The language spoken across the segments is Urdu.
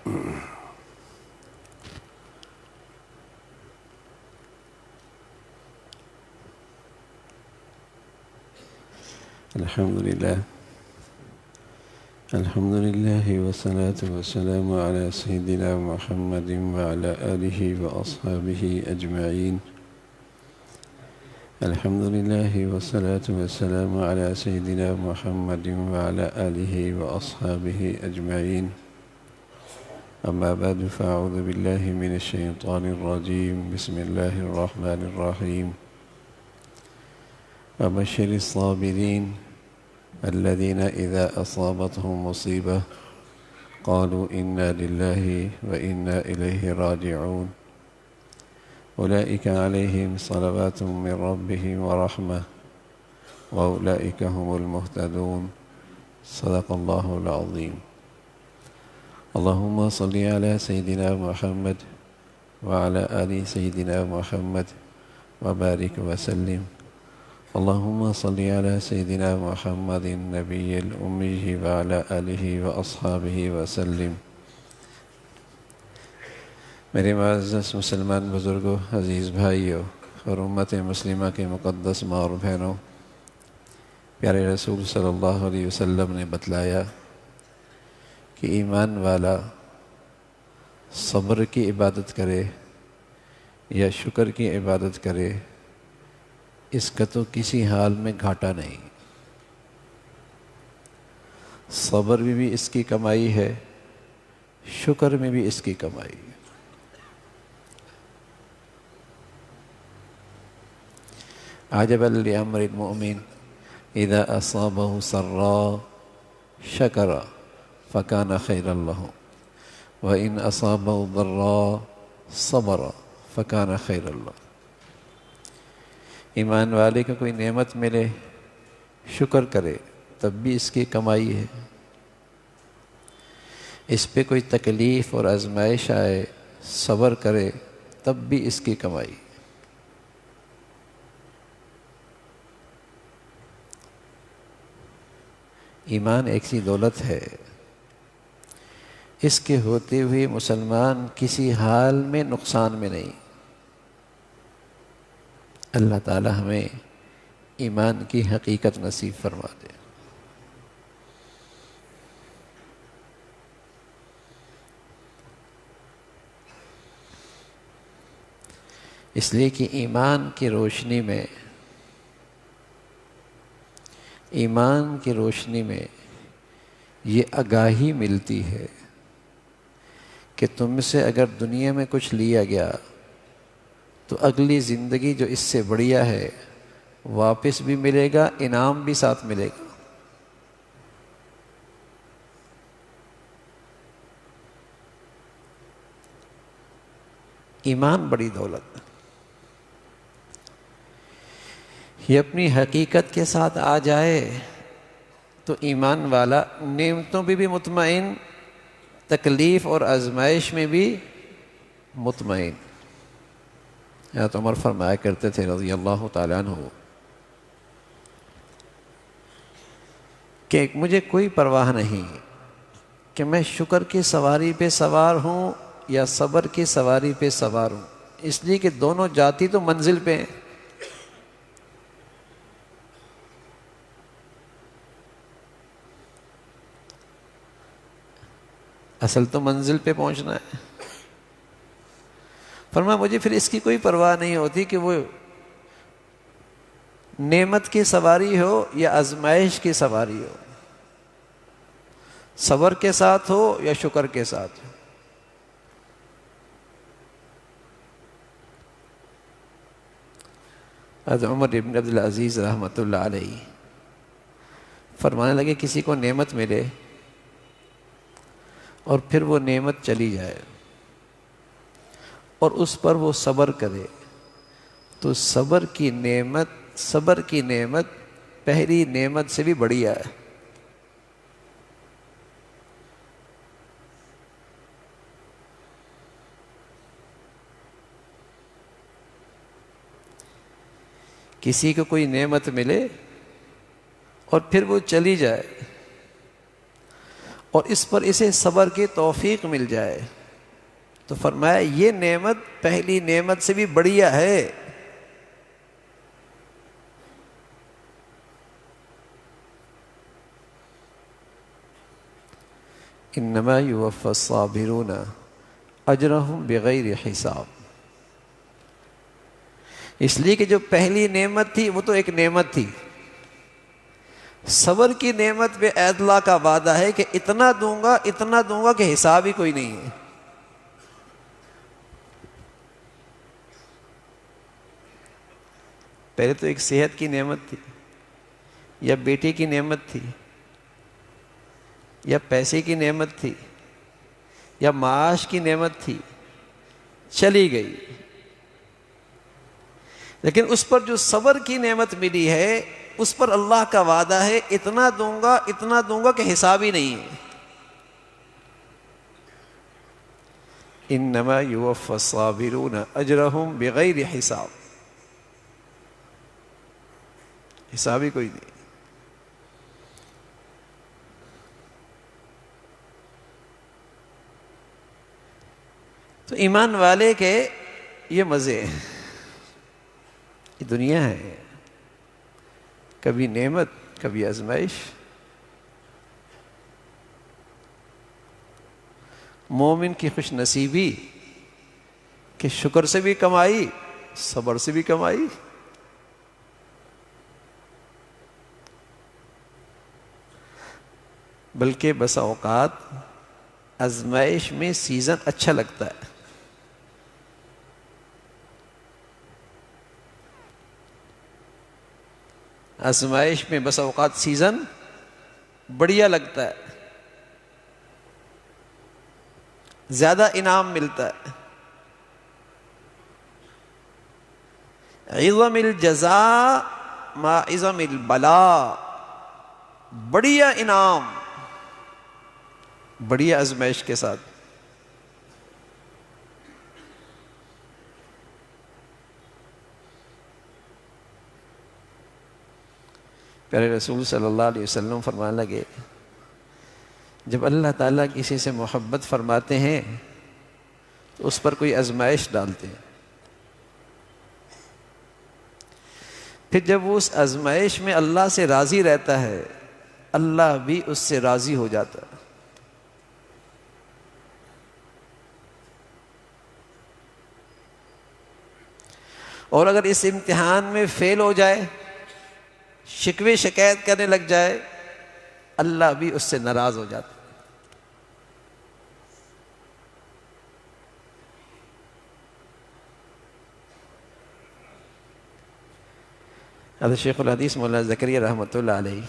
الحمد لله والصلاة والسلام على سيدنا محمد وعلى آله وأصحابه أجمعين. الحمد لله والصلاة والسلام على سيدنا محمد وعلى آله وأصحابه أجمعين. أما بعد فأعوذ بالله من الشيطان الرجيم. بسم الله الرحمن الرحيم. وبشر الصابرين الذين إذا أصابتهم مصيبة قالوا إنا لله وإنا إليه راجعون أولئك عليهم صلوات من ربهم ورحمة وأولئك هم المهتدون. صدق الله العظيم. اللهم صل على سيدنا محمد وعلى آل سيدنا محمد وبارك وسلم. اللهم صل على سيدنا محمد النبي الأمي وعلى آله وأصحابه وسلم. میرے معزز مسلمان بزرگوں، عزیز بھائیوں اور امت مسلمہ کے مقدس ماں اور بہنوں، پیارے رسول صلی اللہ علیہ وسلم نے بتلایا کہ ایمان والا صبر کی عبادت کرے یا شکر کی عبادت کرے، اس کا تو کسی حال میں گھاٹا نہیں. صبر میں بھی اس کی کمائی ہے، شکر میں بھی اس کی کمائی ہے. عجبا لأمر المؤمن اذا اصابه سراء شکر فکان خیرا له وان اصابه ضراء صبر فکان خیرا له. ایمان والے کو کوئی نعمت ملے، شکر کرے تب بھی اس کی کمائی ہے. اس پہ کوئی تکلیف اور آزمائش آئے، صبر کرے تب بھی اس کی کمائی. ایمان ایک سی دولت ہے، اس کے ہوتے ہوئے مسلمان کسی حال میں نقصان میں نہیں. اللہ تعالی ہمیں ایمان کی حقیقت نصیب فرما دے. اس لیے کہ ایمان کی روشنی میں یہ آگاہی ملتی ہے کہ تم سے اگر دنیا میں کچھ لیا گیا تو اگلی زندگی جو اس سے بڑھیا ہے واپس بھی ملے گا، انعام بھی ساتھ ملے گا. ایمان بڑی دولت، یہ اپنی حقیقت کے ساتھ آ جائے تو ایمان والا نعمتوں پہ بھی مطمئن، تکلیف اور آزمائش میں بھی مطمئن. حضرت عمر فرمایا کرتے تھے رضی اللہ تعالیٰ عنہ کہ مجھے کوئی پرواہ نہیں کہ میں شکر کی سواری پہ سوار ہوں یا صبر کی سواری پہ سوار ہوں، اس لیے کہ دونوں جاتی تو منزل پہ ہیں. اصل تو منزل پہ پہنچنا ہے. فرمایا مجھے پھر اس کی کوئی پرواہ نہیں ہوتی کہ وہ نعمت کی سواری ہو یا آزمائش کی سواری ہو، صبر کے ساتھ ہو یا شکر کے ساتھ ہو. حضرت عمر ابن عبدالعزیز رحمۃ اللہ علیہ فرمانے لگے کسی کو نعمت ملے اور پھر وہ نعمت چلی جائے اور اس پر وہ صبر کرے تو صبر کی نعمت پہلی نعمت سے بھی بڑھیا ہے. کسی کو کوئی نعمت ملے اور پھر وہ چلی جائے اور اس پر اسے صبر کی توفیق مل جائے، تو فرمایا یہ نعمت پہلی نعمت سے بھی بڑھیا ہے۔ انما یوفی الصابرون اجرہم بغیر حساب۔ اس لیے کہ جو پہلی نعمت تھی وہ تو ایک نعمت تھی، صبر کی نعمت پہ اللہ کا وعدہ ہے کہ اتنا دوں گا کہ حساب ہی کوئی نہیں ہے۔ پہلے تو ایک صحت کی نعمت تھی، یا بیٹے کی نعمت تھی، یا پیسے کی نعمت تھی، یا معاش کی نعمت تھی، چلی گئی۔ لیکن اس پر جو صبر کی نعمت ملی ہے اس پر اللہ کا وعدہ ہے اتنا دوں گا کہ حساب ہی نہیں ہے۔ انما یوفی الصابرون اجرہم بغیر حساب، حساب ہی کوئی نہیں۔ تو ایمان والے کے یہ مزے ہیں، یہ دنیا ہے، کبھی نعمت کبھی آزمائش۔ مومن کی خوش نصیبی کہ شکر سے بھی کمائی، صبر سے بھی کمائی۔ بلکہ بسا اوقات آزمائش میں سیزن اچھا لگتا ہے۔ آزمائش میں بسا اوقات سیزن بڑھیا لگتا ہے، زیادہ انعام ملتا ہے۔ عظم الجزاء ما عظم البلاء، بڑھیا انعام بڑھیا آزمائش کے ساتھ۔ پیارے رسول صلی اللہ علیہ وسلم فرمانے لگے جب اللہ تعالیٰ کسی سے محبت فرماتے ہیں تو اس پر کوئی آزمائش ڈالتے ہیں، پھر جب وہ اس آزمائش میں اللہ سے راضی رہتا ہے اللہ بھی اس سے راضی ہو جاتا ہے۔ اور اگر اس امتحان میں فیل ہو جائے، شکوے شکایت کرنے لگ جائے، اللہ بھی اس سے ناراض ہو جاتا ہے۔ حضرت شیخ الحدیث مولانا زکریا رحمۃ اللہ علیہ،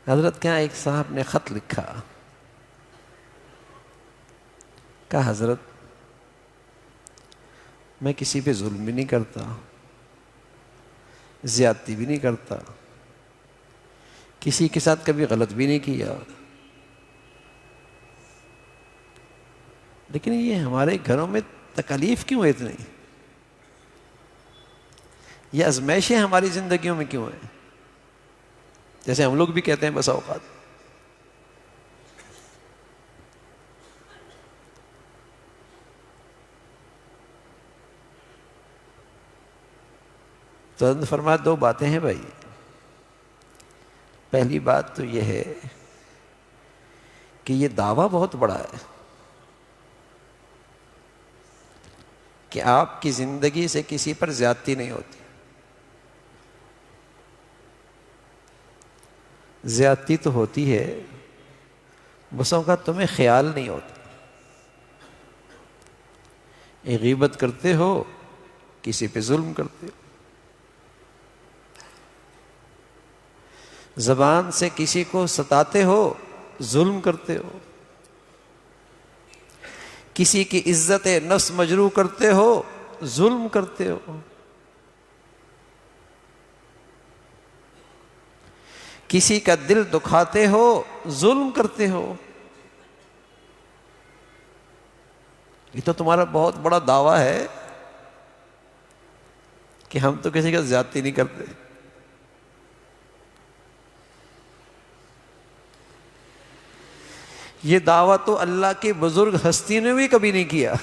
حضرت کے یہاں ایک صاحب نے خط لکھا، کہا حضرت میں کسی پہ ظلم بھی نہیں کرتا، زیادتی بھی نہیں کرتا، کسی کے ساتھ کبھی غلط بھی نہیں کیا، لیکن یہ ہمارے گھروں میں تکالیف کیوں ہے اتنی؟ یہ آزمائشیں ہماری زندگیوں میں کیوں ہیں؟ جیسے ہم لوگ بھی کہتے ہیں بسا اوقات۔ تو فرمایا دو باتیں ہیں بھائی۔ پہلی بات تو یہ ہے کہ یہ دعویٰ بہت بڑا ہے کہ آپ کی زندگی سے کسی پر زیادتی نہیں ہوتی۔ زیادتی تو ہوتی ہے، بسوں کا تمہیں خیال نہیں ہوتا۔ ایک غیبت کرتے ہو، کسی پہ ظلم کرتے ہو، زبان سے کسی کو ستاتے ہو، ظلم کرتے ہو، کسی کی عزت نفس مجروح کرتے ہو، ظلم کرتے ہو، کسی کا دل دکھاتے ہو، ظلم کرتے ہو۔ یہ تو تمہارا بہت بڑا دعویٰ ہے کہ ہم تو کسی کا زیادتی نہیں کرتے۔ یہ دعویٰ تو اللہ کی بزرگ ہستی نے بھی کبھی نہیں کیا.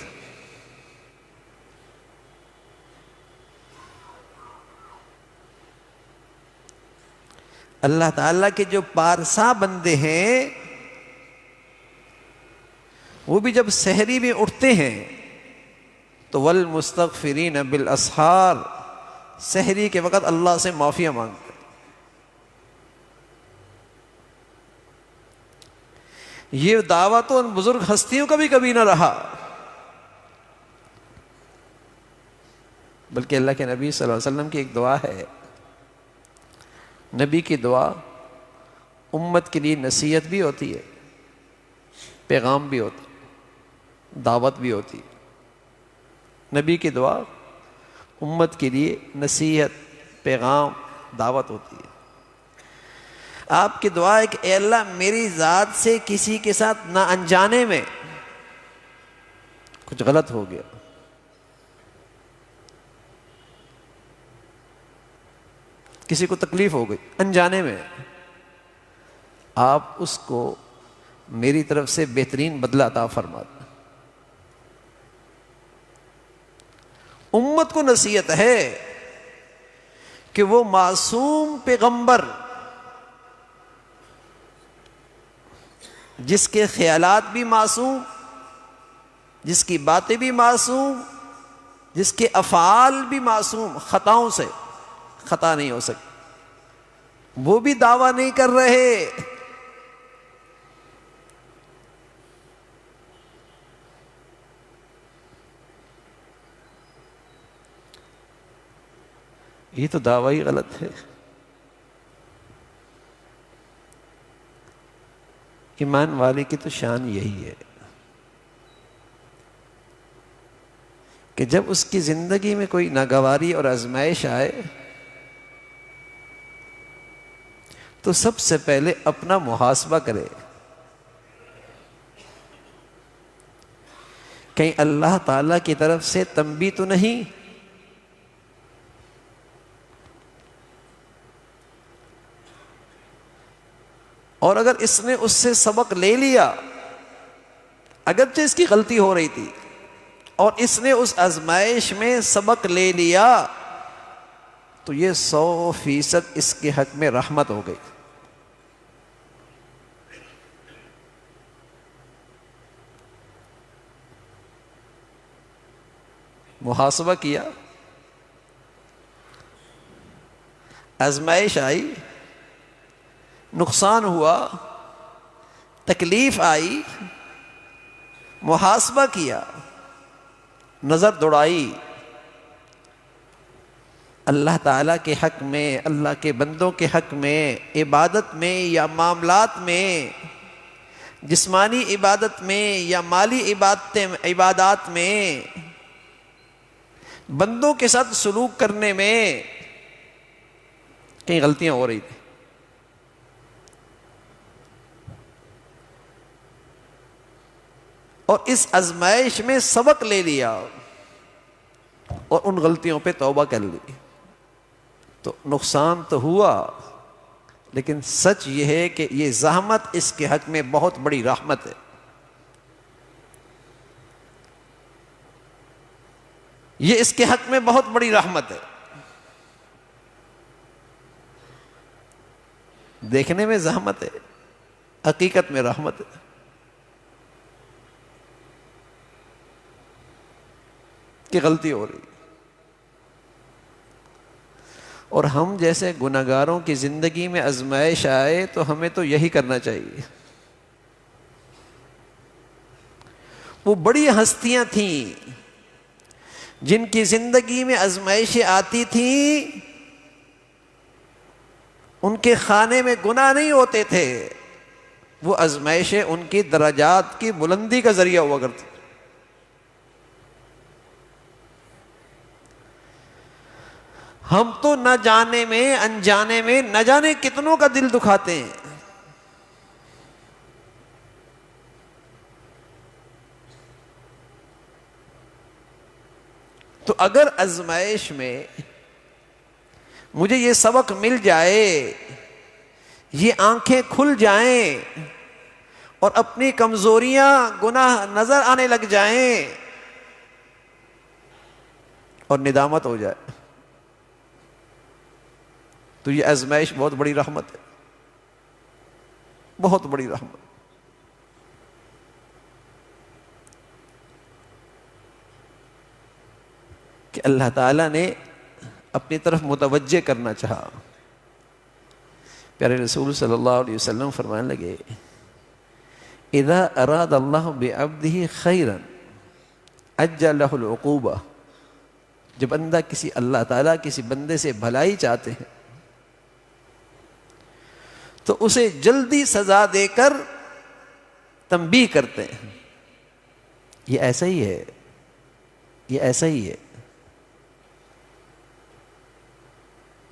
اللہ تعالیٰ کے جو پارسا بندے ہیں وہ بھی جب سحری میں اٹھتے ہیں تو والمستغفرین بالاسحار، سحری کے وقت اللہ سے معافیاں مانگتے. یہ دعویٰ تو ان بزرگ ہستیوں کا بھی کبھی نہ رہا، بلکہ اللہ کے نبی صلی اللہ علیہ وسلم کی ایک دعا ہے. نبی کی دعا امت کے لیے نصیحت بھی ہوتی ہے، پیغام بھی ہوتا ہے، دعوت بھی ہوتی ہے. نبی کی دعا امت کے لیے نصیحت، پیغام، دعوت ہوتی ہے. آپ کی دعا ہے کہ اے اللہ میری ذات سے کسی کے ساتھ نہ انجانے میں کچھ غلط ہو گیا، کسی کو تکلیف ہو گئی انجانے میں، آپ اس کو میری طرف سے بہترین بدلہ عطا فرما دیں. امت کو نصیحت ہے کہ وہ معصوم پیغمبر جس کے خیالات بھی معصوم، جس کی باتیں بھی معصوم، جس کے افعال بھی معصوم، خطاؤں سے خطا نہیں ہو سکتی، وہ بھی دعویٰ نہیں کر رہے. یہ تو دعویٰ ہی غلط ہے. ایمان والے کی تو شان یہی ہے کہ جب اس کی زندگی میں کوئی ناگواری اور آزمائش آئے تو سب سے پہلے اپنا محاسبہ کرے، کہیں اللہ تعالی کی طرف سے تنبیہ تو نہیں. اور اگر اس نے اس سے سبق لے لیا، اگرچہ اس کی غلطی ہو رہی تھی اور اس نے اس آزمائش میں سبق لے لیا، تو یہ 100% اس کے حق میں رحمت ہو گئی. محاسبہ کیا، آزمائش آئی، نقصان ہوا، تکلیف آئی، محاسبہ کیا، نظر دوڑائی، اللہ تعالیٰ کے حق میں، اللہ کے بندوں کے حق میں، عبادت میں یا معاملات میں، جسمانی عبادت میں یا مالی عبادات میں، بندوں کے ساتھ سلوک کرنے میں کئی غلطیاں ہو رہی تھیں. اور اس آزمائش میں سبق لے لیا اور ان غلطیوں پہ توبہ کر لی، تو نقصان تو ہوا، لیکن سچ یہ ہے کہ یہ زحمت اس کے حق میں بہت بڑی رحمت ہے. یہ اس کے حق میں بہت بڑی رحمت ہے. دیکھنے میں زحمت ہے، حقیقت میں رحمت ہے. کہ غلطی ہو رہی، اور ہم جیسے گناہگاروں کی زندگی میں آزمائش آئے تو ہمیں تو یہی کرنا چاہیے. وہ بڑی ہستیاں تھیں جن کی زندگی میں آزمائشیں آتی تھیں، ان کے خانے میں گناہ نہیں ہوتے تھے، وہ آزمائشیں ان کی درجات کی بلندی کا ذریعہ ہوا کرتی. ہم تو نہ جانے میں انجانے میں نہ جانے کتنوں کا دل دکھاتے ہیں. تو اگر آزمائش میں مجھے یہ سبق مل جائے، یہ آنکھیں کھل جائیں اور اپنی کمزوریاں گناہ نظر آنے لگ جائیں اور ندامت ہو جائے، تو یہ آزمائش بہت بڑی رحمت ہے، بہت بڑی رحمت۔ کہ اللہ تعالیٰ نے اپنی طرف متوجہ کرنا چاہا۔ پیارے رسول صلی اللہ علیہ وسلم فرمانے لگے اذا اراد اللہ بعبدہ خیرا عجل لہ العقوبہ، جب بندہ اللہ تعالیٰ کسی بندے سے بھلائی چاہتے ہیں تو اسے جلدی سزا دے کر تنبیہ کرتے ہیں، یہ ایسا ہی ہے، یہ ایسا ہی ہے۔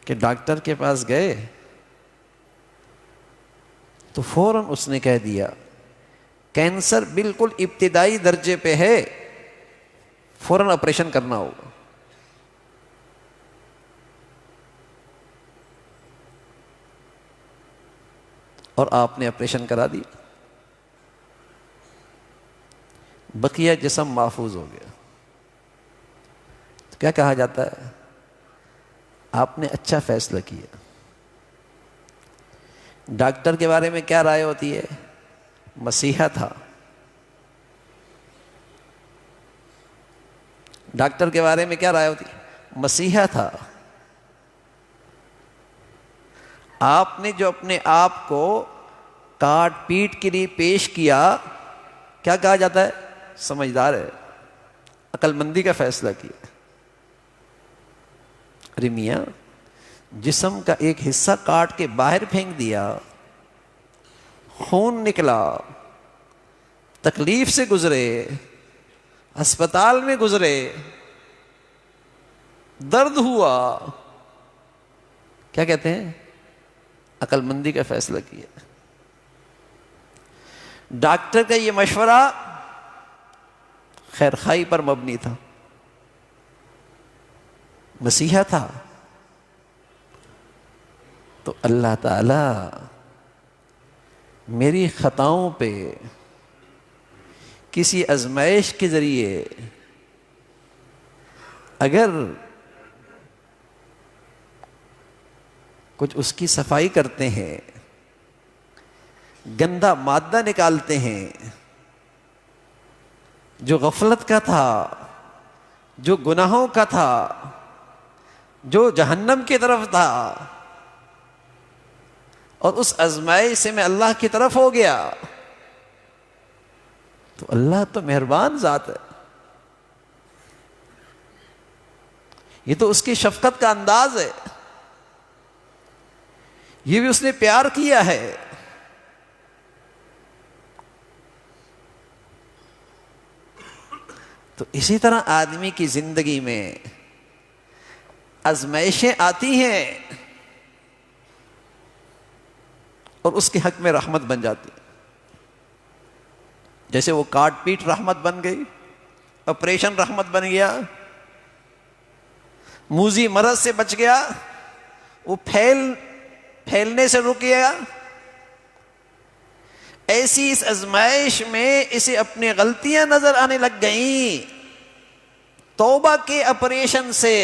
کہ ڈاکٹر کے پاس گئے تو فوراً اس نے کہہ دیا کینسر بالکل ابتدائی درجے پہ ہے، فوراً آپریشن کرنا ہوگا۔ اور آپ نے آپریشن کرا دیا، بقیہ جسم محفوظ ہو گیا۔ تو کیا کہا جاتا ہے؟ آپ نے اچھا فیصلہ کیا۔ ڈاکٹر کے بارے میں کیا رائے ہوتی ہے؟ مسیحا تھا۔ ڈاکٹر کے بارے میں کیا رائے ہوتی ہے؟ مسیحا تھا۔ آپ نے جو اپنے آپ کو کاٹ پیٹ کے لیے پیش کیا، کیا کہا جاتا ہے؟ سمجھدار ہے، عقل مندی کا فیصلہ کیا۔ ارے میاں، جسم کا ایک حصہ کاٹ کے باہر پھینک دیا، خون نکلا، تکلیف سے گزرے، ہسپتال میں گزرے، درد ہوا، کیا کہتے ہیں؟ عقل مندی کا فیصلہ کیا۔ ڈاکٹر کا یہ مشورہ خیر خواہی پر مبنی تھا، مسیحا تھا۔ تو اللہ تعالی میری خطاؤں پہ کسی آزمائش کے ذریعے اگر کچھ اس کی صفائی کرتے ہیں، گندا مادہ نکالتے ہیں، جو غفلت کا تھا، جو گناہوں کا تھا، جو جہنم کی طرف تھا، اور اس آزمائش سے میں اللہ کی طرف ہو گیا، تو اللہ تو مہربان ذات ہے۔ یہ تو اس کی شفقت کا انداز ہے، یہ بھی اس نے پیار کیا ہے۔ تو اسی طرح آدمی کی زندگی میں آزمائشیں آتی ہیں اور اس کے حق میں رحمت بن جاتی ہے۔ جیسے وہ کاٹ پیٹ رحمت بن گئی، آپریشن رحمت بن گیا، موذی مرض سے بچ گیا، وہ پھیلنے سے رک گیا۔ ایسی اس آزمائش میں اسے اپنی غلطیاں نظر آنے لگ گئیں، توبہ کے آپریشن سے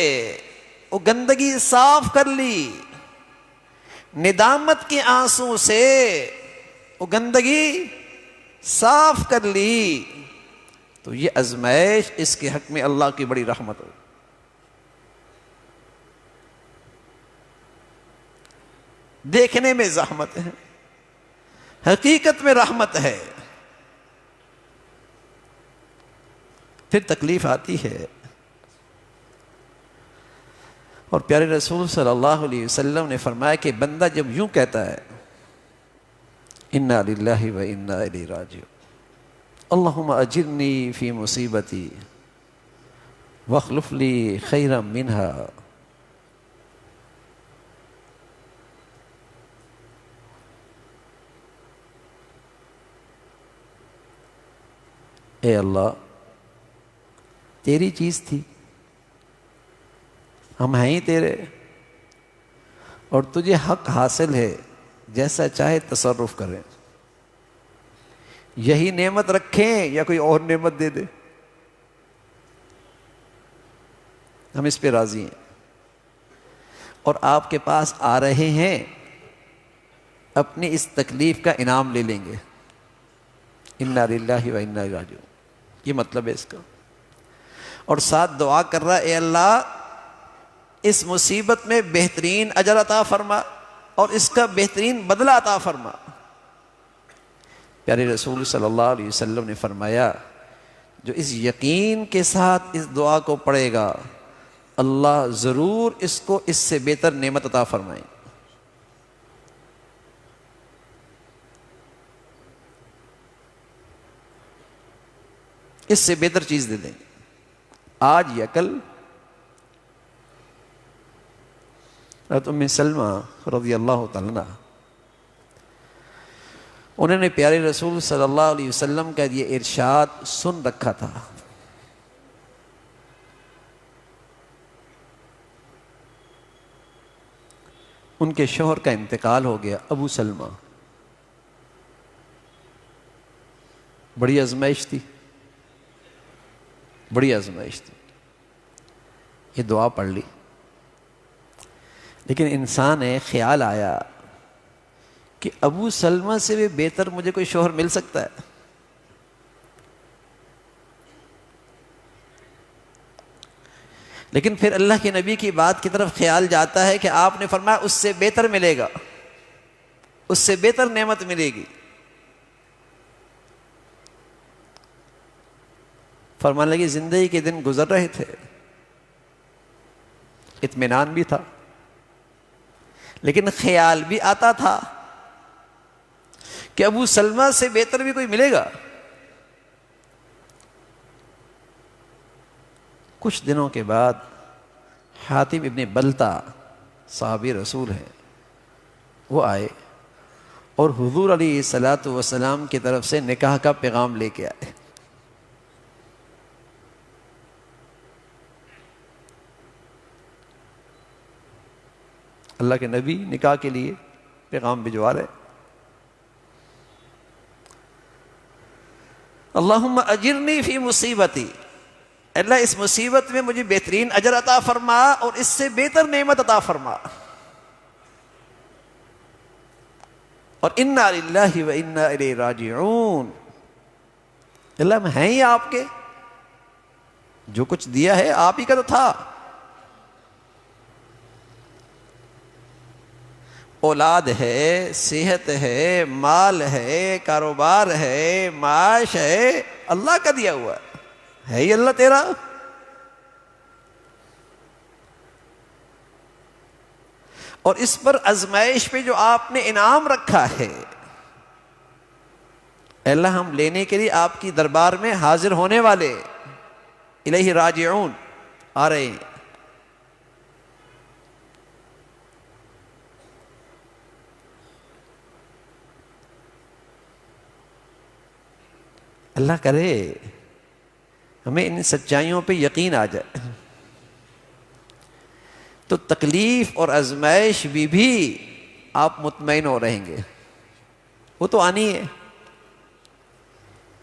وہ گندگی صاف کر لی، ندامت کے آنسو سے وہ گندگی صاف کر لی، تو یہ آزمائش اس کے حق میں اللہ کی بڑی رحمت ہو۔ دیکھنے میں زحمت ہے، حقیقت میں رحمت ہے، پھر تکلیف آتی ہے۔ اور پیارے رسول صلی اللہ علیہ وسلم نے فرمایا کہ بندہ جب یوں کہتا ہے انا للہ و انا الیہ راجعون، اللہم اجرنی فی مصیبتی واخلف لی خیرا منہا، اے اللہ تیری چیز تھی، ہم ہیں ہی تیرے، اور تجھے حق حاصل ہے، جیسا چاہے تصرف کریں، یہی نعمت رکھیں یا کوئی اور نعمت دے دے، ہم اس پہ راضی ہیں، اور آپ کے پاس آ رہے ہیں، اپنی اس تکلیف کا انعام لے لیں گے۔ انا للہ و انا الیہ راجعون، یہ مطلب ہے اس کا۔ اور ساتھ دعا کر رہا ہے، اے اللہ اس مصیبت میں بہترین اجر عطا فرما اور اس کا بہترین بدلہ عطا فرما۔ پیارے رسول صلی اللہ علیہ وسلم نے فرمایا، جو اس یقین کے ساتھ اس دعا کو پڑھے گا، اللہ ضرور اس کو اس سے بہتر نعمت عطا فرمائے۔ اس سے بہتر چیز دے دیں، آج یا کل۔ حضرت ام سلمہ رضی اللہ تعالیٰ عنہ، انہوں نے پیارے رسول صلی اللہ علیہ وسلم کا یہ ارشاد سن رکھا تھا۔ ان کے شوہر کا انتقال ہو گیا، ابو سلمہ۔ بڑی آزمائش تھی، بڑی آزمائش تھی، یہ دعا پڑھ لی، لیکن انسان ہے، خیال آیا کہ ابو سلمہ سے بھی بہتر مجھے کوئی شوہر مل سکتا ہے؟ لیکن پھر اللہ کے نبی کی بات کی طرف خیال جاتا ہے کہ آپ نے فرمایا اس سے بہتر ملے گا، اس سے بہتر نعمت ملے گی۔ فرمانے لگے زندگی کے دن گزر رہے تھے، اطمینان بھی تھا، لیکن خیال بھی آتا تھا کہ ابو سلمہ سے بہتر بھی کوئی ملے گا۔ کچھ دنوں کے بعد حاتم ابن بلتہ، صحابی رسول ہے، وہ آئے اور حضور علیہ الصلاۃ والسلام کی طرف سے نکاح کا پیغام لے کے آئے۔ اللہ کے نبی نکاح کے لیے پیغام بھجوا رہے۔ اللہم اجرنی فی مصیبتی، اللہ اس مصیبت میں مجھے بہترین اجر عطا فرما اور اس سے بہتر نعمت عطا فرما۔ اور انا للہ و انا الیہ راجعون، اللہ ہم ہیں ہی آپ کے، جو کچھ دیا ہے آپ ہی کا تو تھا۔ اولاد ہے، صحت ہے، مال ہے، کاروبار ہے، معاش ہے، اللہ کا دیا ہوا ہے ہی اللہ تیرا۔ اور اس پر آزمائش پہ جو آپ نے انعام رکھا ہے، اے اللہ ہم لینے کے لیے آپ کی دربار میں حاضر ہونے والے، الیہ راجعون، آ رہے ہیں۔ اللہ کرے ہمیں ان سچائیوں پہ یقین آ جائے، تو تکلیف اور آزمائش بھی آپ مطمئن ہو رہیں گے، وہ تو آنی ہے۔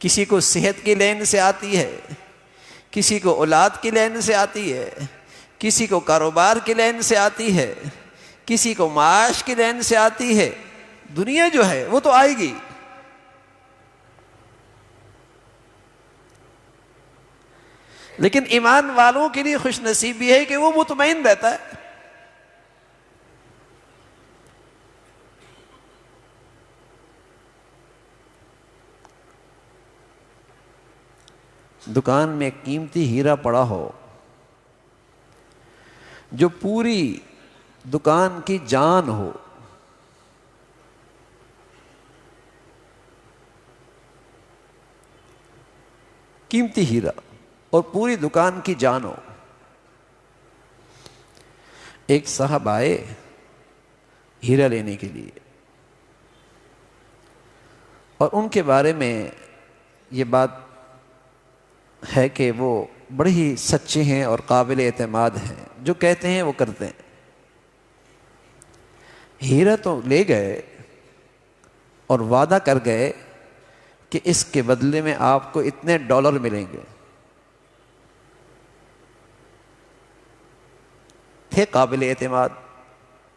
کسی کو صحت کی لین سے آتی ہے، کسی کو اولاد کی لین سے آتی ہے، کسی کو کاروبار کی لین سے آتی ہے، کسی کو معاش کی لین سے آتی ہے۔ دنیا جو ہے وہ تو آئے گی، لیکن ایمان والوں کے لیے خوش نصیبی ہے کہ وہ مطمئن رہتا ہے۔ دکان میں قیمتی ہیرا پڑا ہو جو پوری دکان کی جان ہو، قیمتی ہیرا اور پوری دکان کی جان ہو۔ ایک صاحب آئے ہیرا لینے کے لیے، اور ان کے بارے میں یہ بات ہے کہ وہ بڑے ہی سچے ہیں اور قابل اعتماد ہیں، جو کہتے ہیں وہ کرتے ہیں۔ ہیرا تو لے گئے اور وعدہ کر گئے کہ اس کے بدلے میں آپ کو اتنے ڈالر ملیں گے. تھے قابل اعتماد،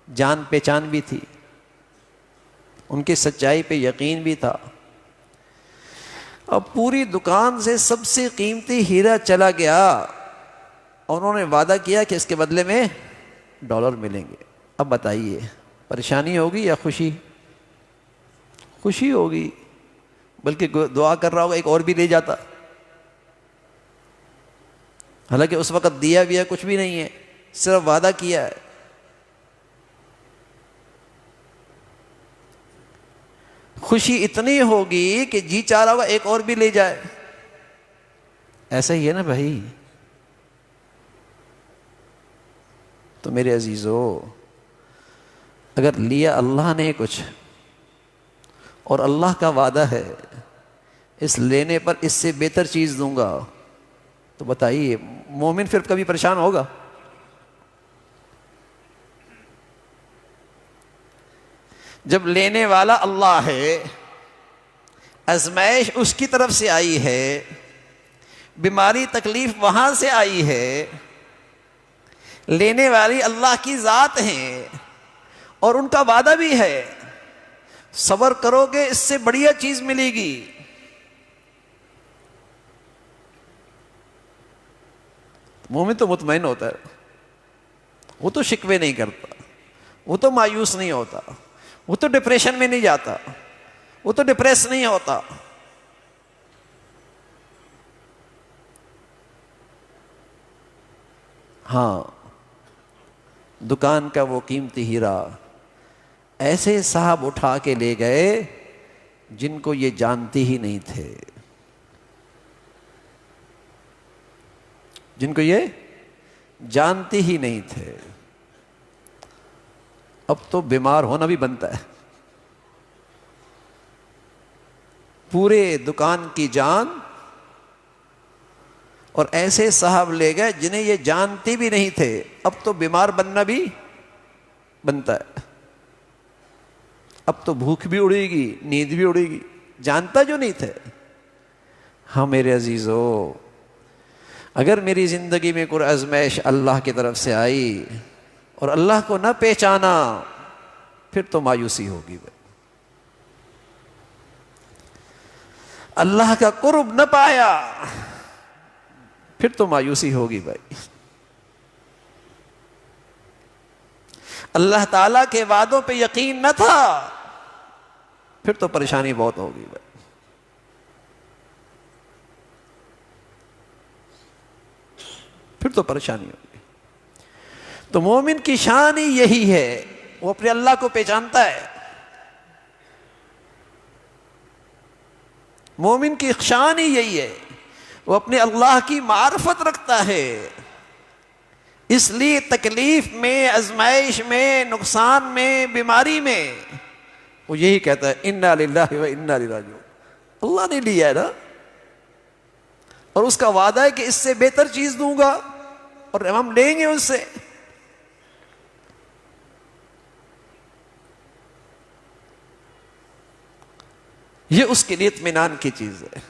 جان پہچان بھی تھی، ان کی سچائی پہ یقین بھی تھا. اب پوری دکان سے سب سے قیمتی ہیرا چلا گیا، اور انہوں نے وعدہ کیا کہ اس کے بدلے میں ڈالر ملیں گے. اب بتائیے پریشانی ہوگی یا خوشی؟ خوشی ہوگی، بلکہ دعا کر رہا ہوگا ایک اور بھی لے جاتا. حالانکہ اس وقت دیا بھی ہے کچھ بھی نہیں ہے، صرف وعدہ کیا ہے. خوشی اتنی ہوگی کہ جی چاہ رہا ہوگا ایک اور بھی لے جائے. ایسا ہی ہے نا بھائی. تو میرے عزیزو، اگر لیا اللہ نے کچھ اور اللہ کا وعدہ ہے اس لینے پر اس سے بہتر چیز دوں گا، تو بتائیے مومن پھر کبھی پریشان ہوگا؟ جب لینے والا اللہ ہے، آزمائش اس کی طرف سے آئی ہے، بیماری تکلیف وہاں سے آئی ہے، لینے والی اللہ کی ذات ہیں اور ان کا وعدہ بھی ہے صبر کرو گے اس سے بڑھیا چیز ملے گی. مومن تو مطمئن ہوتا ہے، وہ تو شکوے نہیں کرتا، وہ تو مایوس نہیں ہوتا، وہ تو ڈپریشن میں نہیں جاتا، وہ تو ڈپریس نہیں ہوتا. ہاں، دکان کا وہ قیمتی ہیرا ایسے صاحب اٹھا کے لے گئے جن کو یہ جانتے ہی نہیں تھے، جن کو یہ جانتے ہی نہیں تھے. اب تو بیمار ہونا بھی بنتا ہے. پورے دکان کی جان اور ایسے صاحب لے گئے جنہیں یہ جانتے بھی نہیں تھے. اب تو بیمار بننا بھی بنتا ہے. اب تو بھوک بھی اڑے گی، نیند بھی اڑے گی، جانتا جو نہیں تھے. ہاں میرے عزیزو، اگر میری زندگی میں کوئی آزمائش اللہ کی طرف سے آئی اور اللہ کو نہ پہچانا، پھر تو مایوسی ہوگی. اللہ کا قرب نہ پایا، پھر تو مایوسی ہوگی بھائی. اللہ تعالیٰ کے وعدوں پہ یقین نہ تھا، پھر تو پریشانی بہت ہوگی بھائی. پھر تو پریشانی ہوگی. تو مومن کی شان ہی یہی ہے، وہ اپنے اللہ کو پہچانتا ہے. مومن کی شان ہی یہی ہے، وہ اپنے اللہ کی معرفت رکھتا ہے. اس لیے تکلیف میں، آزمائش میں، نقصان میں، بیماری میں وہ یہی کہتا ہے انا للہ و انا الیہ راجعون. اللہ نے لیا ہے نا، اور اس کا وعدہ ہے کہ اس سے بہتر چیز دوں گا اور ہم لیں گے اس سے. یہ اس کے لیے اطمینان کی چیز ہے.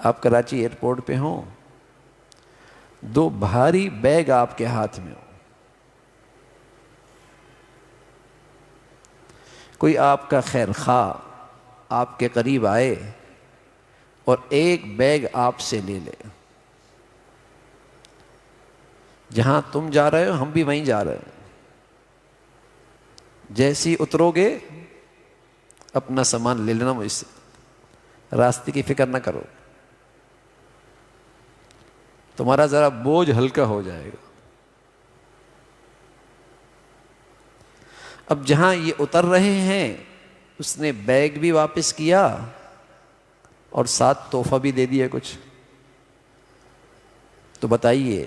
آپ کراچی ایئرپورٹ پہ ہوں، دو بھاری بیگ آپ کے ہاتھ میں ہو، کوئی آپ کا خیر خواہ آپ کے قریب آئے اور ایک بیگ آپ سے لے لے. جہاں تم جا رہے ہو ہم بھی وہیں جا رہے ہیں. جیسی اترو گے اپنا سامان لے لینا مجھ سے، راستے کی فکر نہ کرو، تمہارا ذرا بوجھ ہلکا ہو جائے گا. اب جہاں یہ اتر رہے ہیں اس نے بیگ بھی واپس کیا اور ساتھ تحفہ بھی دے دیا کچھ. تو بتائیے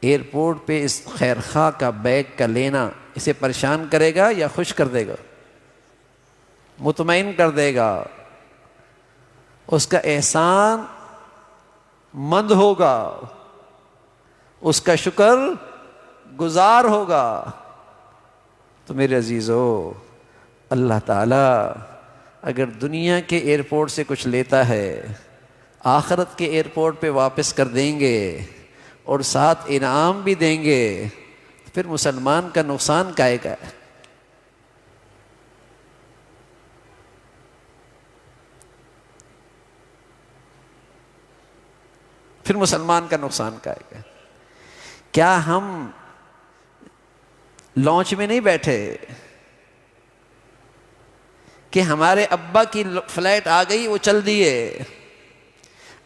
ایئرپورٹ پہ اس خیر خواہ کا بیگ کا لینا اسے پریشان کرے گا یا خوش کر دے گا؟ مطمئن کر دے گا. اس کا احسان مند ہوگا، اس کا شکر گزار ہوگا. تو میرے عزیزو، اللہ تعالیٰ اگر دنیا کے ایئرپورٹ سے کچھ لیتا ہے، آخرت کے ایئرپورٹ پہ واپس کر دیں گے اور ساتھ انعام بھی دیں گے، پھر مسلمان کا نقصان کائے گا؟ پھر مسلمان کا نقصان کائے گا؟ کیا ہم لانچ میں نہیں بیٹھے کہ ہمارے ابا کی فلائٹ آ گئی وہ چل دیے،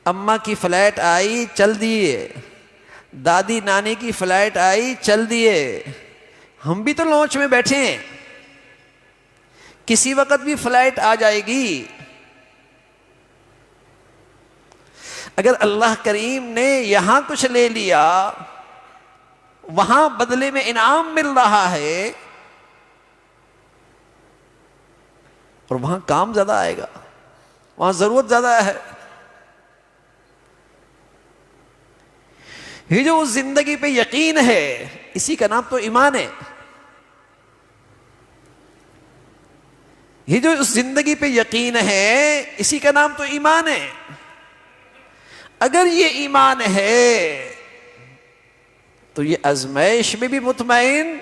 اماں کی فلائٹ آئی چل دیے، دادی نانی کی فلائٹ آئی چل دیے، ہم بھی تو لانچ میں بیٹھے ہیں، کسی وقت بھی فلائٹ آ جائے گی۔ اگر اللہ کریم نے یہاں کچھ لے لیا، وہاں بدلے میں انعام مل رہا ہے، اور وہاں کام زیادہ آئے گا، وہاں ضرورت زیادہ ہے۔ یہ جو اس زندگی پہ یقین ہے، اسی کا نام تو ایمان ہے۔ یہ جو اس زندگی پہ یقین ہے، اسی کا نام تو ایمان ہے۔ اگر یہ ایمان ہے تو یہ آزمائش میں بھی مطمئن،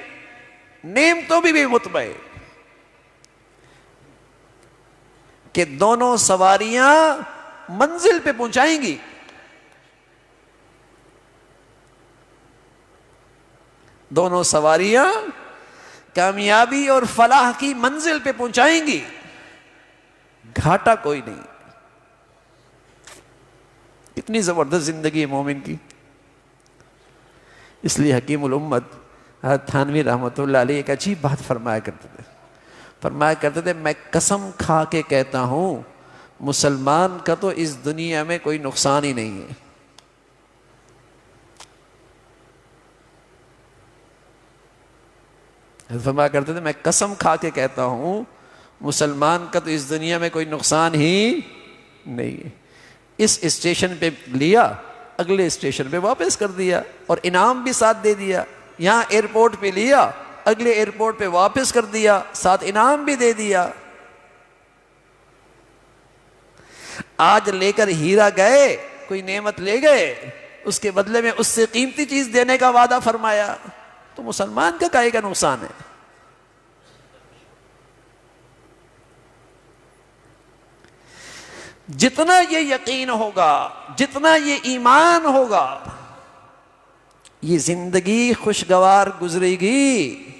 نعمتوں میں بھی مطمئن، کہ دونوں سواریاں منزل پہ پہنچائیں گی۔ دونوں سواریاں کامیابی اور فلاح کی منزل پہ پہنچائیں گی، گھاٹا کوئی نہیں۔ کتنی زبردست زندگی ہے مومن کی۔ اس لیے حکیم الامت حضرت تھانوی رحمۃ اللہ علیہ ایک عجیب بات فرمایا کرتے تھے، میں قسم کھا کے کہتا ہوں مسلمان کا تو اس دنیا میں کوئی نقصان ہی نہیں ہے۔ فرمایا کرتے تھے، میں قسم کھا کے کہتا ہوں مسلمان کا تو اس دنیا میں کوئی نقصان ہی نہیں ہے۔ اس اسٹیشن پہ لیا، اگلے اسٹیشن پہ واپس کر دیا، اور انعام بھی ساتھ دے دیا۔ یہاں ایئرپورٹ پہ لیا، اگلے ایئرپورٹ پہ واپس کر دیا، ساتھ انعام بھی دے دیا۔ آج لے کر ہیرا گئے، کوئی نعمت لے گئے، اس کے بدلے میں اس سے قیمتی چیز دینے کا وعدہ فرمایا، تو مسلمان کا کائے کا نقصان ہے؟ جتنا یہ یقین ہوگا، جتنا یہ ایمان ہوگا، یہ زندگی خوشگوار گزرے گی،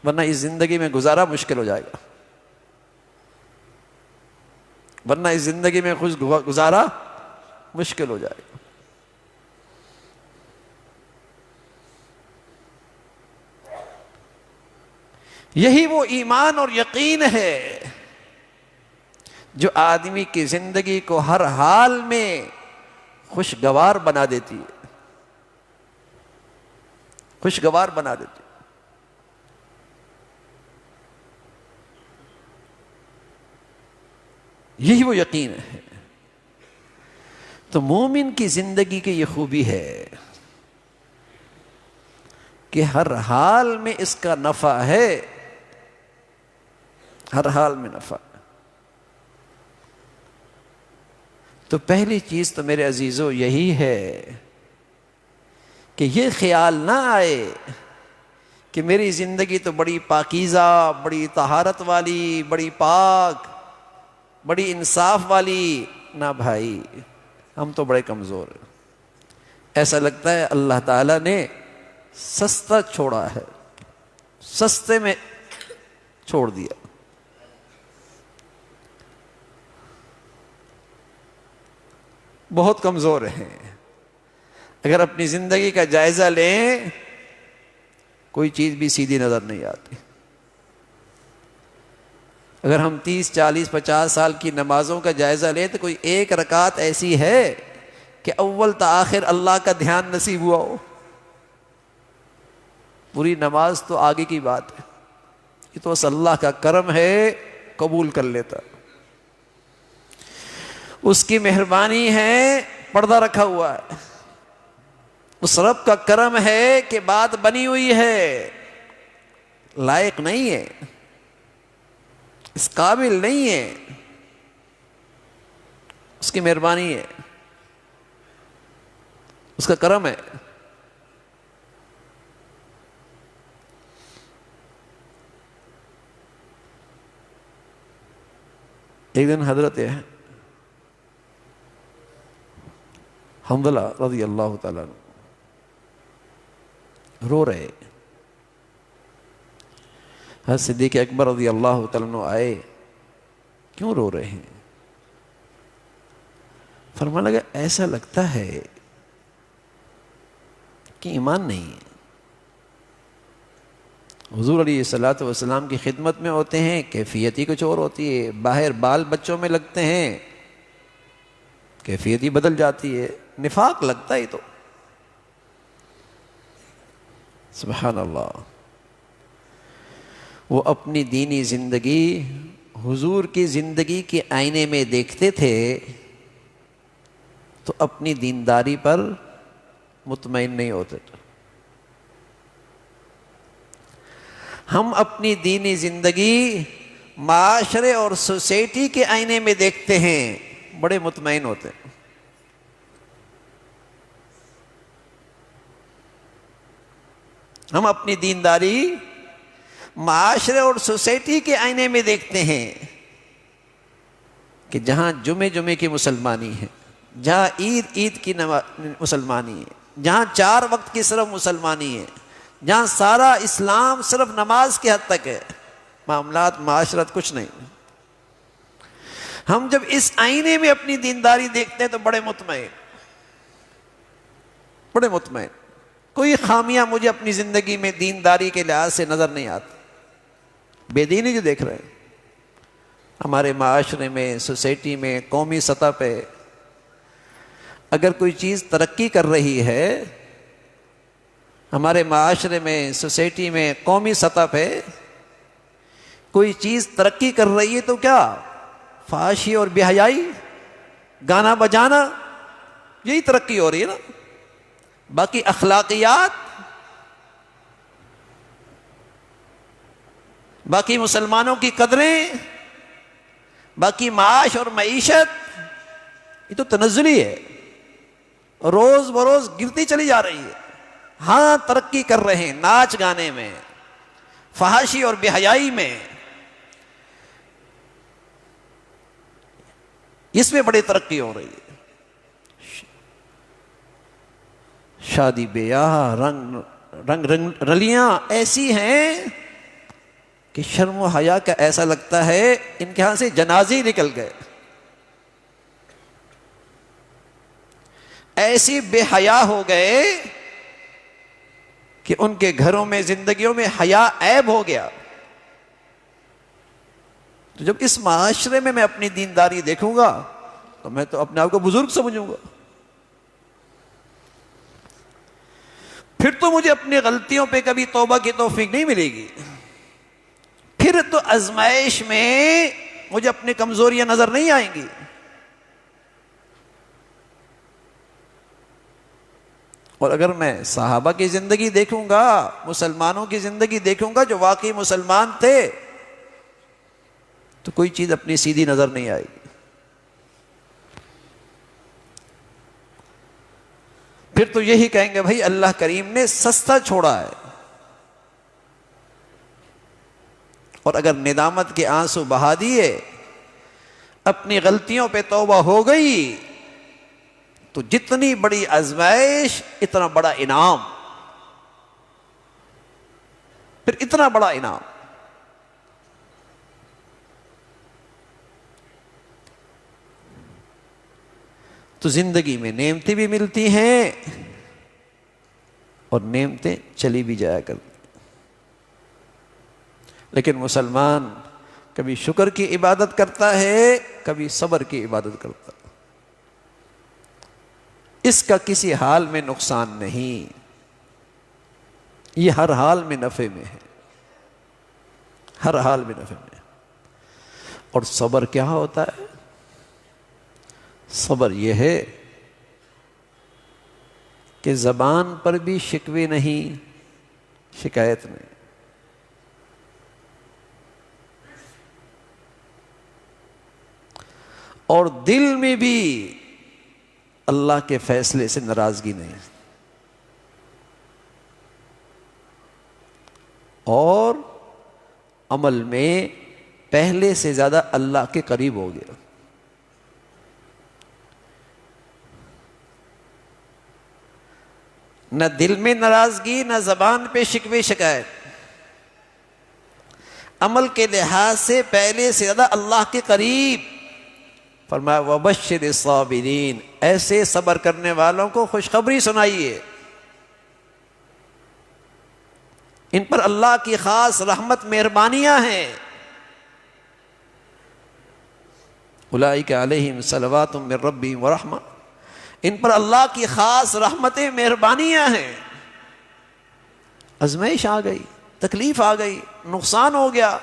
ورنہ اس زندگی میں گزارا مشکل ہو جائے گا، ورنہ اس زندگی میں گزارا مشکل ہو جائے گا۔ یہی وہ ایمان اور یقین ہے جو آدمی کی زندگی کو ہر حال میں خوشگوار بنا دیتی ہے، خوشگوار بنا دیتی ہے۔ یہی وہ یقین ہے۔ تو مومن کی زندگی کی یہ خوبی ہے کہ ہر حال میں اس کا نفع ہے، ہر حال میں نفع۔ تو پہلی چیز تو میرے عزیزو یہی ہے کہ یہ خیال نہ آئے کہ میری زندگی تو بڑی پاکیزہ، بڑی طہارت والی، بڑی پاک، بڑی انصاف والی۔ نہ بھائی، ہم تو بڑے کمزور ہیں۔ ایسا لگتا ہے اللہ تعالیٰ نے سستا چھوڑا ہے، سستے میں چھوڑ دیا۔ بہت کمزور ہیں۔ اگر اپنی زندگی کا جائزہ لیں، کوئی چیز بھی سیدھی نظر نہیں آتی۔ اگر ہم 30 40 50 سال کی نمازوں کا جائزہ لیں تو کوئی ایک رکعت ایسی ہے کہ اول تا آخر اللہ کا دھیان نصیب ہوا ہو۔ پوری نماز تو آگے کی بات ہے، یہ تو بس اللہ کا کرم ہے، قبول کر لیتا، اس کی مہربانی ہے، پردہ رکھا ہوا ہے، اس رب کا کرم ہے کہ بات بنی ہوئی ہے۔ لائق نہیں ہے، اس قابل نہیں ہے، اس کی مہربانی ہے، اس کا کرم ہے۔ ایک دن حضرت حنظلہ رضی اللہ تعالیٰ عنہ رو رہے، حضرت صدیق اکبر رضی اللہ تعالیٰ عنہ آئے، کیوں رو رہے ہیں؟ فرمانے لگا ایسا لگتا ہے کہ ایمان نہیں ہے۔ حضور علیہ الصلوۃ والسلام کی خدمت میں ہوتے ہیں، کیفیت ہی کچھ اور ہوتی ہے، باہر بال بچوں میں لگتے ہیں، کیفیت ہی بدل جاتی ہے، نفاق لگتا ہے تو سبحان اللہ۔ وہ اپنی دینی زندگی حضور کی زندگی کے آئینے میں دیکھتے تھے تو اپنی دینداری پر مطمئن نہیں ہوتے تھے۔ ہم اپنی دینی زندگی معاشرے اور سوسائٹی کے آئینے میں دیکھتے ہیں، بڑے مطمئن ہوتے ہیں۔ ہم اپنی دینداری معاشرے اور سوسائٹی کے آئینے میں دیکھتے ہیں کہ جہاں جمعے کی مسلمانی ہے، جہاں عید کی مسلمانی ہے، جہاں 4 وقت کی صرف مسلمانی ہے، جہاں سارا اسلام صرف نماز کے حد تک ہے، معاملات معاشرت کچھ نہیں۔ ہم جب اس آئینے میں اپنی دینداری دیکھتے ہیں تو بڑے مطمئن، کوئی خامیاں مجھے اپنی زندگی میں دینداری کے لحاظ سے نظر نہیں آتی۔ بے دینی جو دیکھ رہے ہیں ہمارے معاشرے میں، سوسائٹی میں، قومی سطح پہ، اگر کوئی چیز ترقی کر رہی ہے ہمارے معاشرے میں، سوسائٹی میں، قومی سطح پہ کوئی چیز ترقی کر رہی ہے تو کیا فحاشی اور بے حیائی، گانا بجانا، یہی ترقی ہو رہی ہے نا۔ باقی اخلاقیات، باقی مسلمانوں کی قدریں، باقی معاش اور معیشت، یہ تو تنزلی ہے، روز بروز گرتی چلی جا رہی ہے۔ ہاں ترقی کر رہے ہیں ناچ گانے میں، فحاشی اور بے حیائی میں، اس میں بڑی ترقی ہو رہی ہے۔ شادی بیاہ، رنگ رلیاں ایسی ہیں کہ شرم و حیا کا ایسا لگتا ہے ان کے ہاں سے جنازے ہی نکل گئے، ایسی بے حیا ہو گئے کہ ان کے گھروں میں، زندگیوں میں حیا عیب ہو گیا۔ تو جب اس معاشرے میں اپنی دینداری دیکھوں گا تو میں تو اپنے آپ کو بزرگ سمجھوں گا، پھر تو مجھے اپنی غلطیوں پہ کبھی توبہ کی توفیق نہیں ملے گی، پھر تو آزمائش میں مجھے اپنی کمزوریاں نظر نہیں آئیں گی۔ اور اگر میں صحابہ کی زندگی دیکھوں گا، مسلمانوں کی زندگی دیکھوں گا جو واقعی مسلمان تھے، تو کوئی چیز اپنی سیدھی نظر نہیں آئے گی۔ پھر تو یہی کہیں گے بھائی اللہ کریم نے سستا چھوڑا ہے۔ اور اگر ندامت کے آنسو بہا دیے، اپنی غلطیوں پہ توبہ ہو گئی، تو جتنی بڑی آزمائش اتنا بڑا انعام، پھر اتنا بڑا انعام۔ تو زندگی میں نعمتیں بھی ملتی ہیں اور نعمتیں چلی بھی جایا کرتی، لیکن مسلمان کبھی شکر کی عبادت کرتا ہے، کبھی صبر کی عبادت کرتا ہے۔ اس کا کسی حال میں نقصان نہیں، یہ ہر حال میں نفع میں ہے، ہر حال میں نفع میں ہے۔ اور صبر کیا ہوتا ہے؟ صبر یہ ہے کہ زبان پر بھی شکوے نہیں، شکایت نہیں، اور دل میں بھی اللہ کے فیصلے سے ناراضگی نہیں، اور عمل میں پہلے سے زیادہ اللہ کے قریب ہو گیا۔ نہ دل میں ناراضگی، نہ زبان پہ شکوے شکایت، عمل کے لحاظ سے پہلے سے زیادہ اللہ کے قریب۔ فرمایا وَبَشِّرِ الصَّابِرِينَ، ایسے صبر کرنے والوں کو خوشخبری سنائیے، ان پر اللہ کی خاص رحمت مہربانیاں ہیں۔ اولئک علیہم صلوات من ربہم ورحمہ، ان پر اللہ کی خاص رحمتیں مہربانیاں ہیں۔ آزمائش آ گئی، تکلیف آ گئی، نقصان ہو گیا،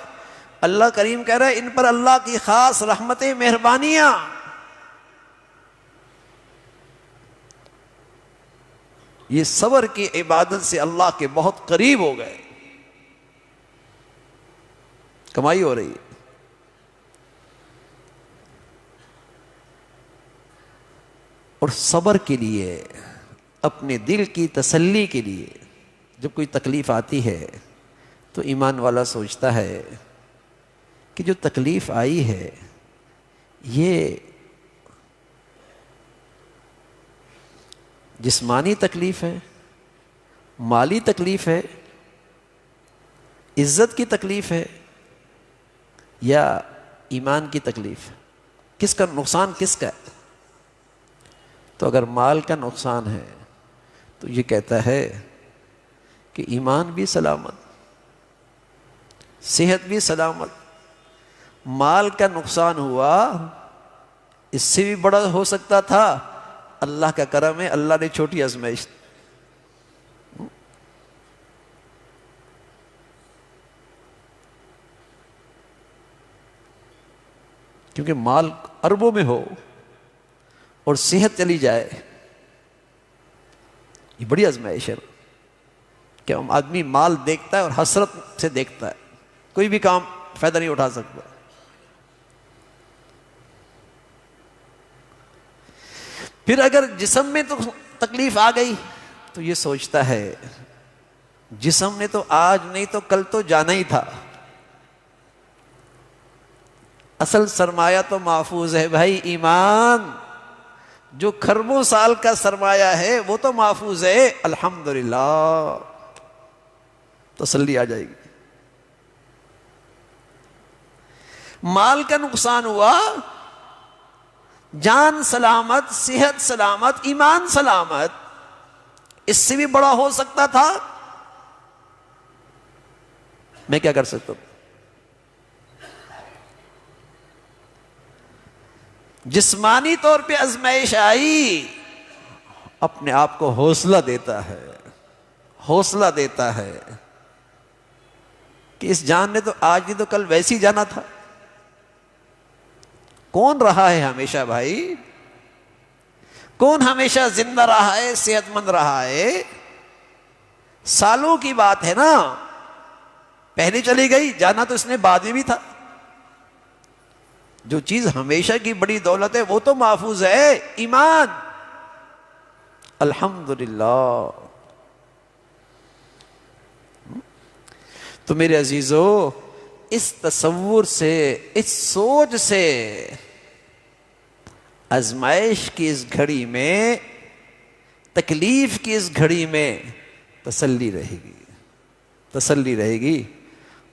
اللہ کریم کہہ رہا ہے ان پر اللہ کی خاص رحمتیں مہربانیاں۔ یہ صبر کی عبادت سے اللہ کے بہت قریب ہو گئے، کمائی ہو رہی ہے۔ اور صبر کے لیے، اپنے دل کی تسلی کے لیے، جب کوئی تکلیف آتی ہے تو ایمان والا سوچتا ہے کہ جو تکلیف آئی ہے یہ جسمانی تکلیف ہے، مالی تکلیف ہے، عزت کی تکلیف ہے، یا ایمان کی تکلیف ہے، کس کا نقصان کس کا ہے؟ تو اگر مال کا نقصان ہے تو یہ کہتا ہے کہ ایمان بھی سلامت، صحت بھی سلامت۔ مال کا نقصان ہوا، اس سے بھی بڑا ہو سکتا تھا، اللہ کا کرم ہے، اللہ نے چھوٹی آزمائش۔ کیونکہ مال اربوں میں ہو اور صحت چلی جائے، یہ بڑی آزمائش ہے کہ ہم آدمی مال دیکھتا ہے اور حسرت سے دیکھتا ہے، کوئی بھی کام فائدہ نہیں اٹھا سکتا۔ پھر اگر جسم میں تو تکلیف آ گئی تو یہ سوچتا ہے جسم نے تو آج نہیں تو کل تو جانا ہی تھا، اصل سرمایہ تو محفوظ ہے بھائی، ایمان جو کھربوں سال کا سرمایہ ہے وہ تو محفوظ ہے، الحمدللہ، تسلی آ جائے گی۔ مال کا نقصان ہوا، جان سلامت، صحت سلامت، ایمان سلامت، اس سے بھی بڑا ہو سکتا تھا، میں کیا کر سکتا ہوں؟ جسمانی طور پہ آزمائش آئی، اپنے آپ کو حوصلہ دیتا ہے، حوصلہ دیتا ہے کہ اس جان نے تو آج نہیں تو کل ویسے ہی جانا تھا۔ کون رہا ہے ہمیشہ بھائی؟ کون ہمیشہ زندہ رہا ہے، صحت مند رہا ہے؟ سالوں کی بات ہے نا، پہلے چلی گئی، جانا تو اس نے بعد میں بھی تھا۔ جو چیز ہمیشہ کی بڑی دولت ہے وہ تو محفوظ ہے، ایمان، الحمدللہ۔ تو میرے عزیزو، اس تصور سے، اس سوچ سے آزمائش کی اس گھڑی میں، تکلیف کی اس گھڑی میں تسلی رہے گی، تسلی رہے گی،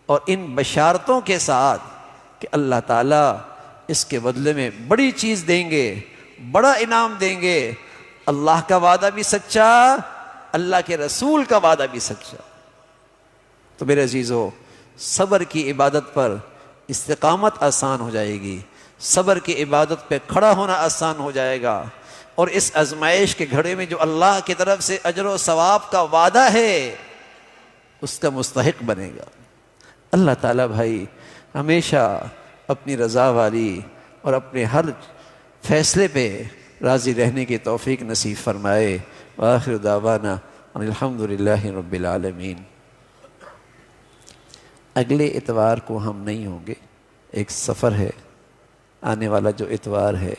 اور ان بشارتوں کے ساتھ کہ اللہ تعالیٰ اس کے بدلے میں بڑی چیز دیں گے، بڑا انعام دیں گے۔ اللہ کا وعدہ بھی سچا، اللہ کے رسول کا وعدہ بھی سچا۔ تو میرے عزیزو، صبر کی عبادت پر استقامت آسان ہو جائے گی، صبر کی عبادت پہ کھڑا ہونا آسان ہو جائے گا، اور اس آزمائش کے گھڑے میں جو اللہ کی طرف سے اجر و ثواب کا وعدہ ہے اس کا مستحق بنے گا۔ اللہ تعالیٰ بھائی ہمیشہ اپنی رضا والی اور اپنے ہر فیصلے پہ راضی رہنے کی توفیق نصیب فرمائے۔ وآخر دعوانا ان الحمدللہ رب العالمین۔ اگلے اتوار کو ہم نہیں ہوں گے، ایک سفر ہے، آنے والا جو اتوار ہے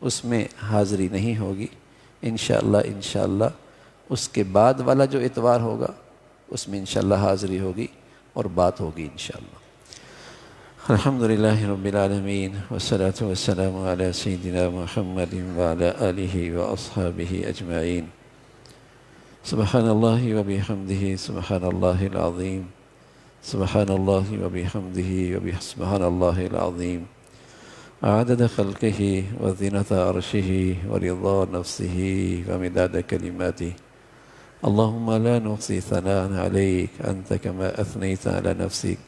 اس میں حاضری نہیں ہوگی، انشاءاللہ اس کے بعد والا جو اتوار ہوگا اس میں انشاءاللہ حاضری ہوگی اور بات ہوگی انشاءاللہ۔ الحمدللہ رب العالمین والصلاة والسلام علی سیدنا محمد وعلی آلہ واصحابہ اجمعین۔ سبحان اللہ وبحمدہ سبحان اللہ العظیم، سبحان اللہ وبحمدہ سبحان اللہ العظیم، عدد خلقہ وزنة عرشہ ورضا نفسہ ومداد کلماتہ۔ اللہم لا نحصی ثناء علیک انت کما اثنیت علی نفسک۔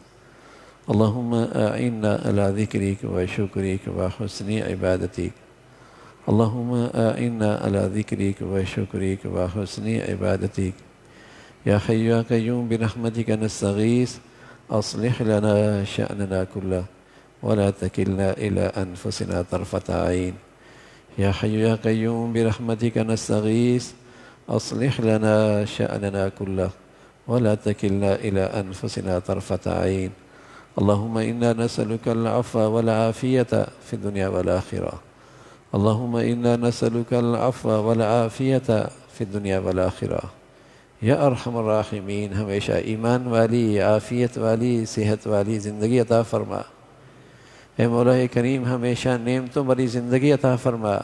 اللہم اعنا علی ذکرک وشکرک وحسن عبادتک۔ اللہم اعنا علی ذکرک وشکرک وحسن عبادتک۔ یا حی یا قیوم برحمتک نستغیث اصلح لنا شأننا کلہ ولا تکلنا الی انفسنا طرفۃ عین۔ یا حی یا قیوم برحمتک نستغیث اصلح لنا شأننا کلہ ولا تکلنا الی انفسنا طرفۃ عین۔ اللہم انا نسألک العفو والعافیۃ فی الدنیا والآخرہ۔ اللہم انا نسألک العفو والعافیۃ فی الدنیا والآخرہ۔ یا ارحم الراحمین، ہمیشہ ایمان والی، عافیت والی، صحت والی زندگی عطا فرما۔ اے مولا کریم، ہمیشہ نعمتوں بھری زندگی عطا فرما،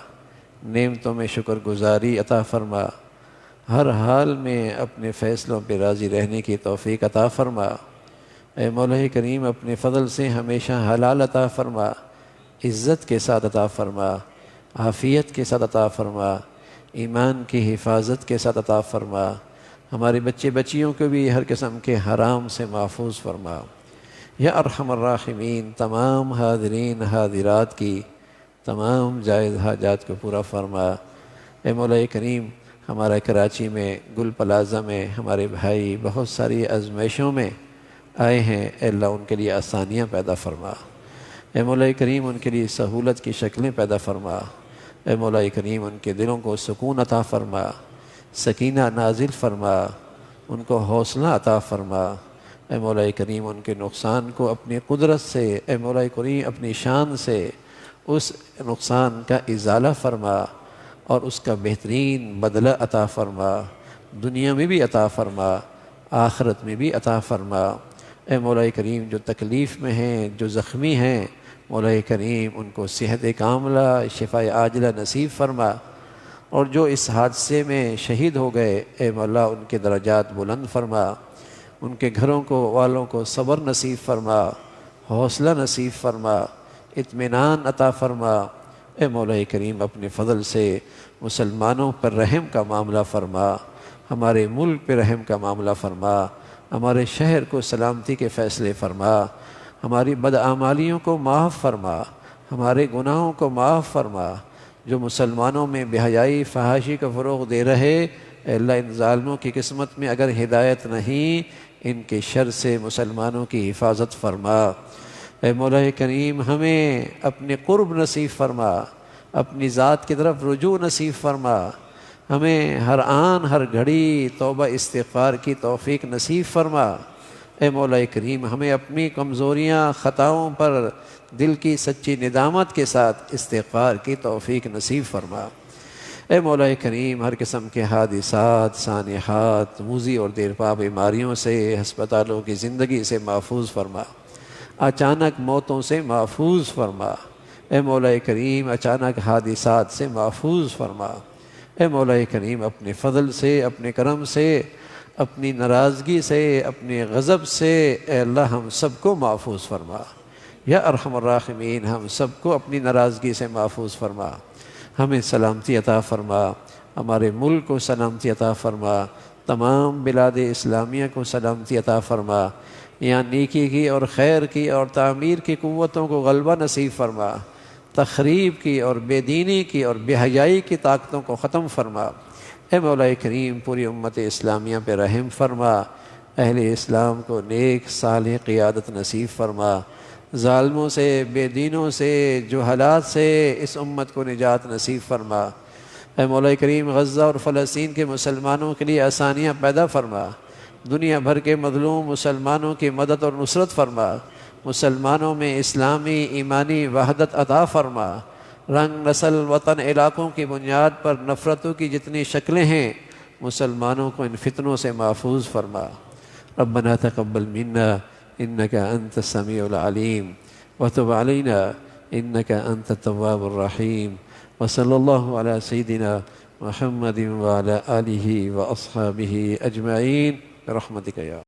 نعمتوں میں شکر گزاری عطا فرما، ہر حال میں اپنے فیصلوں پہ راضی رہنے کی توفیق عطا فرما۔ اے مولا کریم، اپنے فضل سے ہمیشہ حلال عطا فرما، عزت کے ساتھ عطا فرما، عافیت کے ساتھ عطا فرما، ایمان کی حفاظت کے ساتھ عطا فرما۔ ہمارے بچے بچیوں کو بھی ہر قسم کے حرام سے محفوظ فرما۔ یا ارحم الراحمین، تمام حاضرین حاضرات کی تمام جائز حاجات کو پورا فرما۔ اے مولا کریم، ہمارا کراچی میں گل پلازہ میں ہمارے بھائی بہت ساری آزمائشوں میں آئے ہیں، اے اللہ ان کے لیے آسانیاں پیدا فرما۔ اے مولا کریم، ان کے لیے سہولت کی شکلیں پیدا فرما۔ اے مولا کریم، ان کے دلوں کو سکون عطا فرما، سکینہ نازل فرما، ان کو حوصلہ عطا فرما۔ اے مولا کریم، ان کے نقصان کو اپنی قدرت سے، اے مولا کریم اپنی شان سے اس نقصان کا ازالہ فرما اور اس کا بہترین بدلہ عطا فرما، دنیا میں بھی عطا فرما، آخرت میں بھی عطا فرما۔ اے مولا کریم، جو تکلیف میں ہیں، جو زخمی ہیں، مولا کریم ان کو صحت کاملہ، شفاء عاجلہ نصیب فرما، اور جو اس حادثے میں شہید ہو گئے، اے مولا ان کے درجات بلند فرما، ان کے گھروں کو والوں کو صبر نصیب فرما، حوصلہ نصیب فرما، اطمینان عطا فرما۔ اے مولا کریم، اپنے فضل سے مسلمانوں پر رحم کا معاملہ فرما، ہمارے ملک پہ رحم کا معاملہ فرما، ہمارے شہر کو سلامتی کے فیصلے فرما، ہماری بدعمالیوں کو معاف فرما، ہمارے گناہوں کو معاف فرما۔ جو مسلمانوں میں بے حیائی فحاشی کا فروغ دے رہے، اے اللہ ان ظالموں کی قسمت میں اگر ہدایت نہیں، ان کے شر سے مسلمانوں کی حفاظت فرما۔ اے مولا کریم، ہمیں اپنے قرب نصیب فرما، اپنی ذات کی طرف رجوع نصیب فرما، ہمیں ہر آن ہر گھڑی توبہ استغفار کی توفیق نصیب فرما۔ اے مولا کریم، ہمیں اپنی کمزوریاں خطاؤں پر دل کی سچی ندامت کے ساتھ استغفار کی توفیق نصیب فرما۔ اے مولا کریم، ہر قسم کے حادثات، سانحات، موذی اور دیرپا بیماریوں سے، ہسپتالوں کی زندگی سے محفوظ فرما، اچانک موتوں سے محفوظ فرما۔ اے مولا کریم، اچانک حادثات سے محفوظ فرما۔ اے مولا کریم، اپنے فضل سے، اپنے کرم سے، اپنی ناراضگی سے، اپنے غضب سے، اے اللہ ہم سب کو محفوظ فرما۔ یا ارحم الراحمین، ہم سب کو اپنی ناراضگی سے محفوظ فرما، ہمیں سلامتی عطا فرما، ہمارے ملک کو سلامتی عطا فرما، تمام بلاد اسلامیہ کو سلامتی عطا فرما، یہاں نیکی کی اور خیر کی اور تعمیر کی قوتوں کو غلبہ نصیب فرما، تخریب کی اور بے دینی کی اور بے حیائی کی طاقتوں کو ختم فرما۔ اے مولا کریم، پوری امت اسلامیہ پہ رحم فرما، اہل اسلام کو نیک صالح قیادت نصیب فرما، ظالموں سے، بے دینوں سے، جہالات سے اس امت کو نجات نصیب فرما۔ اے مولا کریم، غزہ اور فلسطین کے مسلمانوں کے لیے آسانیاں پیدا فرما، دنیا بھر کے مظلوم مسلمانوں کی مدد اور نصرت فرما، مسلمانوں میں اسلامی ایمانی وحدت عطا فرما، رنگ نسل وطن علاقوں کی بنیاد پر نفرتوں کی جتنی شکلیں ہیں مسلمانوں کو ان فتنوں سے محفوظ فرما۔ ربنا تقبل منا انك انت السميع العليم وتب علينا انك انت التواب الرحيم، وصلى الله على سيدنا محمد وعلى آله وأصحابه أجمعين برحمتك يا